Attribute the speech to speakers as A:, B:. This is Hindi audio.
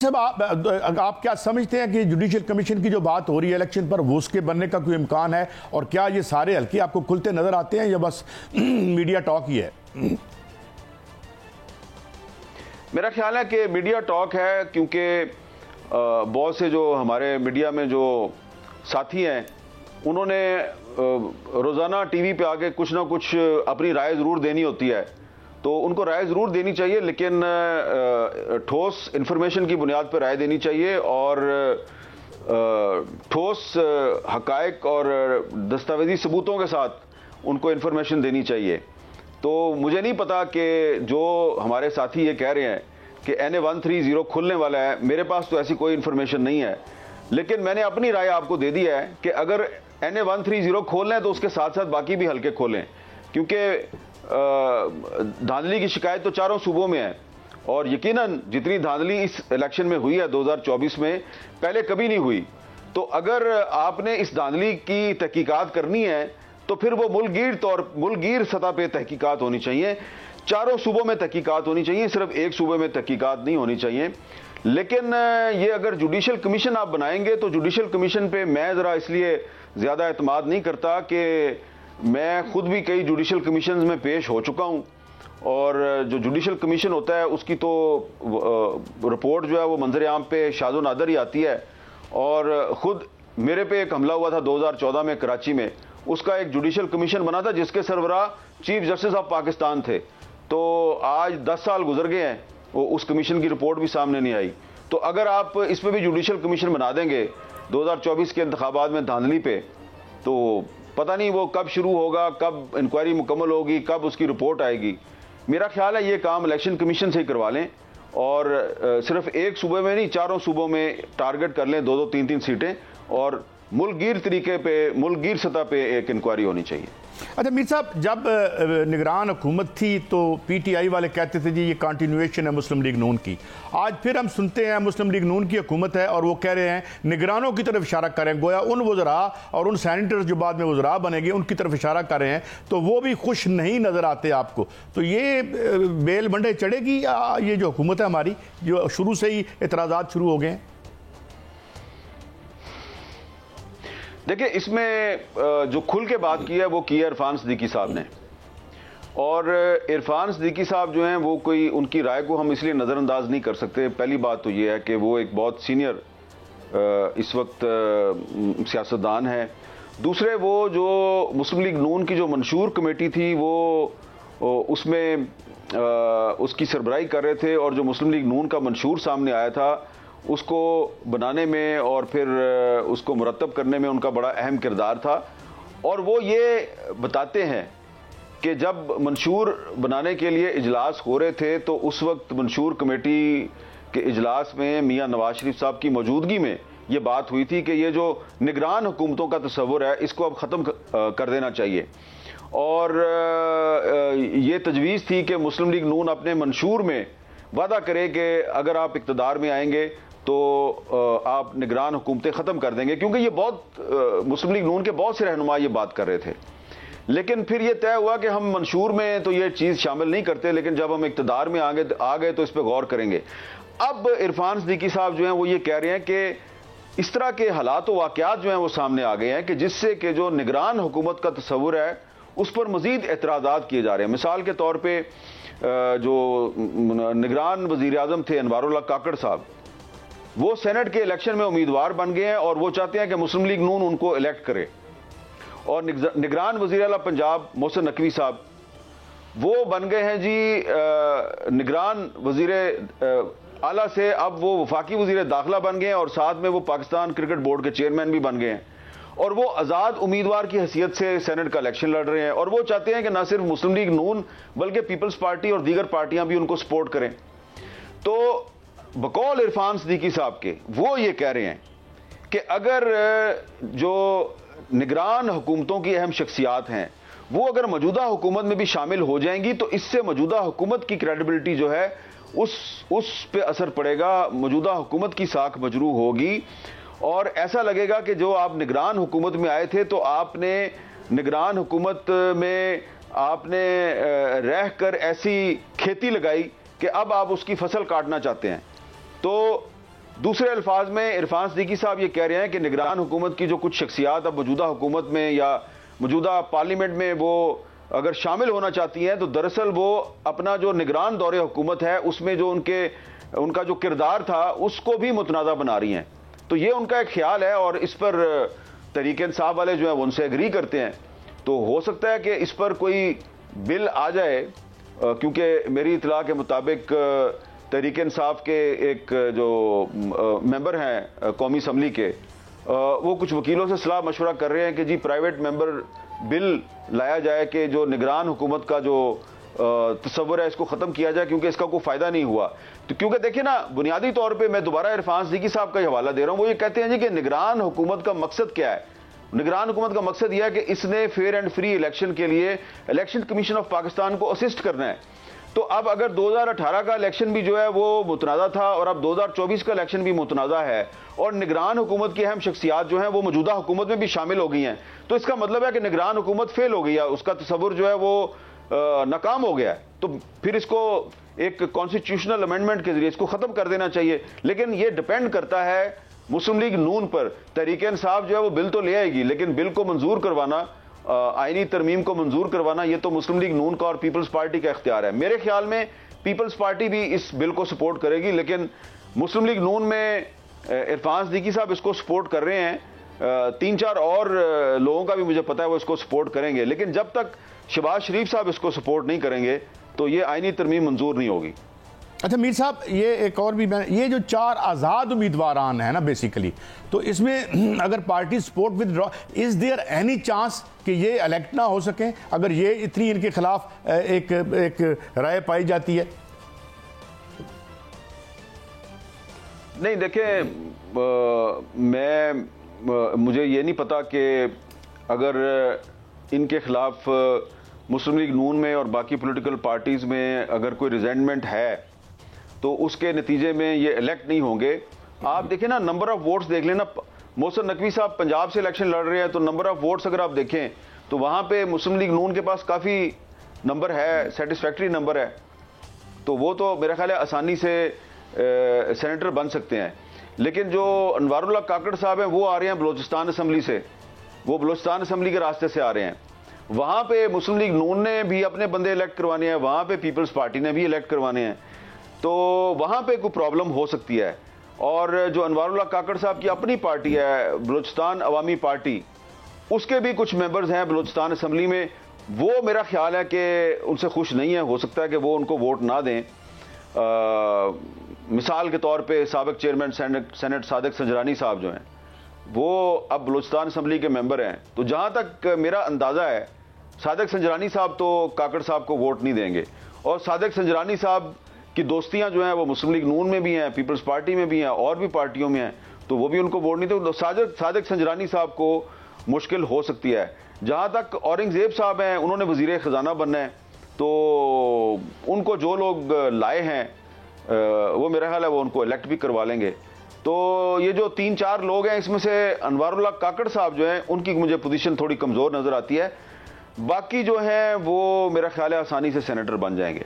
A: सब आप क्या समझते हैं कि जुडिशियल कमीशन की जो बात हो रही है इलेक्शन पर, वो उसके बनने का कोई इम्कान है? और क्या ये सारे हल्के आपको खुलते नजर आते हैं या बस मीडिया टॉक ही है?
B: मेरा ख्याल है कि मीडिया टॉक है, क्योंकि बहुत से जो हमारे मीडिया में जो साथी हैं उन्होंने रोज़ाना टीवी पे आके कुछ ना कुछ अपनी राय ज़रूर देनी होती है, तो उनको राय ज़रूर देनी चाहिए, लेकिन ठोस इन्फॉर्मेशन की बुनियाद पर राय देनी चाहिए और ठोस हक़ाइक़ और दस्तावेज़ी सबूतों के साथ उनको इन्फॉर्मेशन देनी चाहिए। तो मुझे नहीं पता कि जो हमारे साथी ये कह रहे हैं कि NA 130 खुलने वाला है, मेरे पास तो ऐसी कोई इन्फॉर्मेशन नहीं है, लेकिन मैंने अपनी राय आपको दे दी है कि अगर NA 130 खोलना है तो उसके साथ साथ बाकी भी हल्के खोलें, क्योंकि धांधली की शिकायत तो चारों सूबों में है और यकीनन जितनी धांधली इस इलेक्शन में हुई है 2024 में, पहले कभी नहीं हुई। तो अगर आपने इस धांधली की तहकीकात करनी है तो फिर वो मुल्कगीर सतह पे तहकीकात होनी चाहिए, चारों सूबों में तहकीकात होनी चाहिए, सिर्फ एक सूबे में तहकीकात नहीं होनी चाहिए। लेकिन ये अगर जुडिशियल कमीशन आप बनाएंगे तो जुडिशियल कमीशन पे मैं ज़रा इसलिए ज़्यादा एतमाद नहीं करता कि मैं खुद भी कई जुडिशियल कमीशंस में पेश हो चुका हूँ और जो जुडिशियल कमीशन होता है उसकी तो रिपोर्ट जो है वो मंजर आम पे शादो नादर ही आती है। और ख़ुद मेरे पे एक हमला हुआ था 2014 में कराची में, उसका एक जुडिशियल कमीशन बना था जिसके सरबराह चीफ जस्टिस ऑफ पाकिस्तान थे। तो आज 10 साल गुजर गए हैं, वो उस कमीशन की रिपोर्ट भी सामने नहीं आई। तो अगर आप इस पर भी जुडिशियल कमीशन बना देंगे 2024 के इंतखाबात में धांधली पे, तो पता नहीं वो कब शुरू होगा, कब इंक्वायरी मुकम्मल होगी, कब उसकी रिपोर्ट आएगी। मेरा ख्याल है ये काम इलेक्शन कमीशन से ही करवा लें और सिर्फ एक सूबे में नहीं, चारों सूबों में टारगेट कर लें 2-2, 3-3 सीटें और मुल्कगीर तरीके पे, मुल्कगीर सतह पे एक इंक्वायरी होनी चाहिए।
A: अच्छा मीर साहब, जब निगरान हुकूमत थी तो PTI वाले कहते थे जी ये कंटिन्यूएशन है मुस्लिम लीग नून की। आज फिर हम सुनते हैं मुस्लिम लीग नून की हुकूमत है और वो कह रहे हैं निगरानों की तरफ इशारा करें, गोया उन वज़रा और उन सैनिटर्स जो बाद में वज़रा बनेंगे उनकी तरफ इशारा कर रहे हैं, तो वो भी खुश नहीं नज़र आते आपको। तो ये बेल मंडे चढ़ेगी या ये जो हुकूमत है हमारी, जो शुरू से ही एतराज़ात शुरू हो गए हैं?
B: देखिए, इसमें जो खुल के बात की है वो की है इरफान सिद्दीकी साहब ने, और इरफान सिद्दीकी साहब जो हैं वो कोई, उनकी राय को हम इसलिए नज़रअंदाज नहीं कर सकते। पहली बात तो ये है कि वो एक बहुत सीनियर इस वक्त सियासतदान है। दूसरे, वो जो मुस्लिम लीग नून की जो मंशूर कमेटी थी वो उसमें उसकी सरबराही कर रहे थे और जो मुस्लिम लीग नून का मंशूर सामने आया था उसको बनाने में और फिर उसको मुरतब करने में उनका बड़ा अहम किरदार था। और वो ये बताते हैं कि जब मंशूर बनाने के लिए इजलास हो रहे थे तो उस वक्त मंशूर कमेटी के इजलास में मियां नवाज शरीफ साहब की मौजूदगी में ये बात हुई थी कि ये जो निगरान हुकूमतों का तस्वुर है इसको अब ख़त्म कर देना चाहिए। और ये तजवीज़ थी कि मुस्लिम लीग नून अपने मंशूर में वादा करे कि अगर आप इक़्तिदार में आएंगे तो आप निगरान हुकूमतें ख़त्म कर देंगे, क्योंकि ये बहुत मुस्लिम लीग नून के बहुत से रहनुमा ये बात कर रहे थे। लेकिन फिर ये तय हुआ कि हम मंशूर में तो ये चीज़ शामिल नहीं करते, लेकिन जब हम इक़्तिदार में आ गए तो इस पर गौर करेंगे। अब इरफान सिद्दीकी साहब जो हैं वो ये कह रहे हैं कि इस तरह के हालात व वाक़यात जो हैं वो सामने आ गए हैं कि जिससे कि जो निगरान हुकूमत का तस्वुर है उस पर मज़ीद एतराज़ात किए जा रहे हैं। मिसाल के तौर पर जो निगरान वज़ीर आज़म थे अनवारुल्लाह काकड़ साहब, वो सेनेट के इलेक्शन में उम्मीदवार बन गए हैं और वो चाहते हैं कि मुस्लिम लीग नून उनको इलेक्ट करे। और निगरान वज़ीर आला पंजाब मोहसिन नकवी साहब, वो बन गए हैं जी निगरान वज़ीर आला से अब वो वफाकी वज़ीर दाखिला बन गए हैं और साथ में वो पाकिस्तान क्रिकेट बोर्ड के चेयरमैन भी बन गए हैं और वो आज़ाद उम्मीदवार की हैसियत से सेनेट का इलेक्शन लड़ रहे हैं। और वो चाहते हैं कि ना सिर्फ मुस्लिम लीग नून बल्कि पीपल्स पार्टी और दीगर पार्टियां भी उनको सपोर्ट करें। तो बकौल इरफान सिद्दीकी साहब के वो ये कह रहे हैं कि अगर जो निगरान हुकूमतों की अहम शख्सियात हैं वो अगर मौजूदा हुकूमत में भी शामिल हो जाएंगी तो इससे मौजूदा हुकूमत की क्रेडिबिलिटी जो है उस पे असर पड़ेगा, मौजूदा हुकूमत की साख मजरूह होगी और ऐसा लगेगा कि जो आप निगरान हुकूमत में आए थे तो आपने निगरान हुकूमत में आपने रह कर ऐसी खेती लगाई कि अब आप उसकी फसल काटना चाहते हैं। तो दूसरे अल्फाज में इरफान सिद्दीकी साहब ये कह रहे हैं कि निगरान हुकूमत की जो कुछ शख्सियात अब मौजूदा हुकूमत में या मौजूदा पार्लियामेंट में वो अगर शामिल होना चाहती हैं, तो दरअसल वो अपना जो निगरान दौरे हुकूमत है उसमें जो उनका जो किरदार था उसको भी मुतनाज़ा बना रही हैं। तो ये उनका एक ख्याल है और इस पर तहरीक इंसाफ वाले जो है वो उनसे एग्री करते हैं। तो हो सकता है कि इस पर कोई बिल आ जाए, क्योंकि मेरी इतला के मुताबिक तहरीक इंसाफ के एक जो मेंबर हैं कौमी असम्बली के, वो कुछ वकीलों से सलाह मशवरा कर रहे हैं कि जी प्राइवेट मेंबर बिल लाया जाए कि जो निगरान हुकूमत का जो तस्वर है इसको ख़त्म किया जाए, क्योंकि इसका कोई फ़ायदा नहीं हुआ। तो क्योंकि देखिए ना, बुनियादी तौर पे मैं दोबारा इरफान सिद्दीकी साहब का हवाला दे रहा हूँ, वो ये कहते हैं जी कि निगरान हुकूमत का मकसद क्या है। निगरान हुकूमत का मकसद यह है कि इसने फेयर एंड फ्री इलेक्शन के लिए इलेक्शन कमीशन ऑफ पाकिस्तान को असिस्ट करना है। तो अब अगर 2018 का इलेक्शन भी जो है वो मुतनाज़ा था और अब 2024 का इलेक्शन भी मुतनाज़ा है और निगरान हुकूमत की अहम शख्सियात जो हैं वो मौजूदा हुकूमत में भी शामिल हो गई हैं, तो इसका मतलब है कि निगरान हुकूमत फेल हो गई है, उसका तस्वुर जो है वो नाकाम हो गया है। तो फिर इसको एक कॉन्स्टिट्यूशनल अमेंडमेंट के जरिए इसको ख़त्म कर देना चाहिए। लेकिन ये डिपेंड करता है मुस्लिम लीग नून पर। तहरीक इंसाफ जो है वो बिल तो ले आएगी, लेकिन बिल को मंजूर करवाना, आईनी तरमीम को मंजूर करवाना, ये तो मुस्लिम लीग नून का और पीपल्स पार्टी का इख्तियार है। मेरे ख्याल में पीपल्स पार्टी भी इस बिल को सपोर्ट करेगी, लेकिन मुस्लिम लीग नून में इरफान सिद्दीकी साहब इसको सपोर्ट कर रहे हैं, 3-4 और लोगों का भी मुझे पता है वो इसको सपोर्ट करेंगे। लेकिन जब तक शहबाज शरीफ साहब इसको सपोर्ट नहीं करेंगे तो ये आईनी तरमीम मंजूर नहीं होगी।
A: अच्छा मीर साहब, ये एक और भी ये जो 4 आज़ाद उम्मीदवारान हैं ना बेसिकली, तो इसमें अगर party support withdraw, is there any chance कि ये इलेक्ट ना हो सकें अगर ये इतनी इनके खिलाफ एक राय पाई जाती है?
B: नहीं देखें, मुझे ये नहीं पता कि अगर इनके खिलाफ मुस्लिम लीग नून में और बाकी पॉलिटिकल पार्टीज़ में अगर कोई रिजेंटमेंट है तो उसके नतीजे में ये इलेक्ट नहीं होंगे। आप देखें ना, नंबर ऑफ वोट्स देख लेना, मोहसिन नकवी साहब पंजाब से इलेक्शन लड़ रहे हैं, तो नंबर ऑफ वोट्स अगर आप देखें तो वहाँ पे मुस्लिम लीग नून के पास काफ़ी नंबर है, सेटिस्फैक्ट्री नंबर है, तो वो तो मेरा ख्याल है आसानी से सेनेटर बन सकते हैं। लेकिन जो अनवारुल्लाह काकड़ साहब हैं वो आ रहे हैं बलोचिस्तान असम्बली से, वो बलोचिस्तान असम्बली के रास्ते से आ रहे हैं। वहाँ पे मुस्लिम लीग नून ने भी अपने बंदे इलेक्ट करवाने हैं, वहाँ पे पीपल्स पार्टी ने भी इलेक्ट करवाने हैं, तो वहाँ पे कोई प्रॉब्लम हो सकती है। और जो अनवारुल्लाह काकड़ साहब की अपनी पार्टी है बलोचिस्तान अवामी पार्टी, उसके भी कुछ मेंबर्स हैं बलोचिस्तान असम्बली में, वो मेरा ख्याल है कि उनसे खुश नहीं है, हो सकता है कि वो उनको वोट ना दें। मिसाल के तौर पे साबिक चेयरमैन सेनेट सादिक संजरानी साहब जो हैं वो अब बलूचिस्तान असम्बली के मेंबर हैं, तो जहाँ तक मेरा अंदाज़ा है सादिक संजरानी साहब तो काकड़ साहब को वोट नहीं देंगे। और सादिक संजरानी साहब की दोस्तियाँ जो हैं वो मुस्लिम लीग नून में भी हैं, पीपल्स पार्टी में भी हैं और भी पार्टियों में हैं, तो वो भी उनको वोट नहीं देंगे। तो सादिक संजरानी साहब को मुश्किल हो सकती है। जहाँ तक औरंगजेब साहब हैं, उन्होंने वज़ीर ख़जाना बनना है, तो उनको जो लोग लाए हैं वो मेरा ख्याल है वो उनको इलेक्ट भी करवा लेंगे। तो ये जो 3-4 लोग हैं इसमें से अनवारुल्लाह काकड़ साहब जो हैं उनकी मुझे पोजीशन थोड़ी कमज़ोर नज़र आती है, बाकी जो है वो मेरा ख्याल है आसानी से सेनेटर बन जाएंगे।